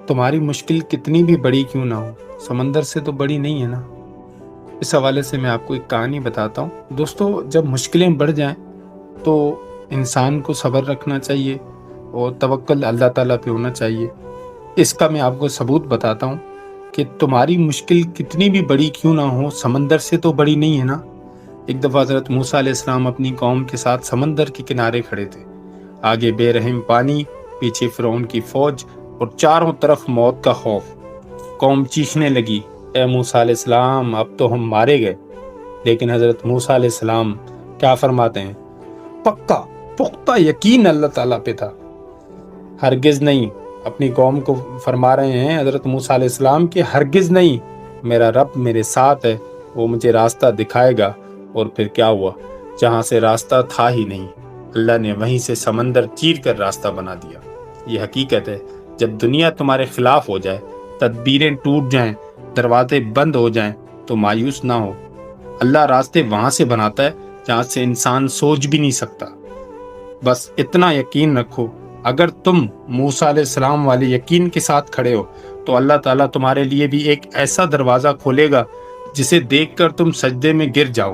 تمہاری مشکل کتنی بھی بڑی کیوں نہ ہو، سمندر سے تو بڑی نہیں ہے نا۔ اس حوالے سے میں آپ کو ایک کہانی بتاتا ہوں۔ دوستو، جب مشکلیں بڑھ جائیں تو انسان کو صبر رکھنا چاہیے اور توکل اللہ تعالیٰ پہ ہونا چاہیے۔ اس کا میں آپ کو ثبوت بتاتا ہوں کہ تمہاری مشکل کتنی بھی بڑی کیوں نہ ہو، سمندر سے تو بڑی نہیں ہے نا۔ ایک دفعہ حضرت موسیٰ علیہ السلام اپنی قوم کے ساتھ سمندر کے کنارے کھڑے تھے۔ آگے بے رحم پانی، پیچھے فرعون کی فوج اور چاروں طرف موت کا خوف۔ قوم چیخنے لگی، اے موسیٰ علیہ السلام، اب تو ہم مارے گئے۔ لیکن حضرت موسیٰ علیہ السلام کیا فرماتے ہیں؟ پکا پختہ یقین اللہ تعالیٰ پہ تھا۔ ہرگز نہیں، اپنی قوم کو فرما رہے ہیں حضرت موسیٰ علیہ السلام کہ ہرگز نہیں، میرا رب میرے ساتھ ہے، وہ مجھے راستہ دکھائے گا۔ اور پھر کیا ہوا؟ جہاں سے راستہ تھا ہی نہیں، اللہ نے وہیں سے سمندر چیر کر راستہ بنا دیا۔ یہ حقیقت ہے، جب دنیا تمہارے خلاف ہو جائے، تدبیریں ٹوٹ جائیں، دروازے بند ہو جائیں تو مایوس نہ ہو۔ اللہ راستے وہاں سے بناتا ہے جہاں سے انسان سوچ بھی نہیں سکتا۔ بس اتنا یقین رکھو، اگر تم موسیٰ علیہ السلام والے یقین کے ساتھ کھڑے ہو تو اللہ تعالیٰ تمہارے لیے بھی ایک ایسا دروازہ کھولے گا جسے دیکھ کر تم سجدے میں گر جاؤ۔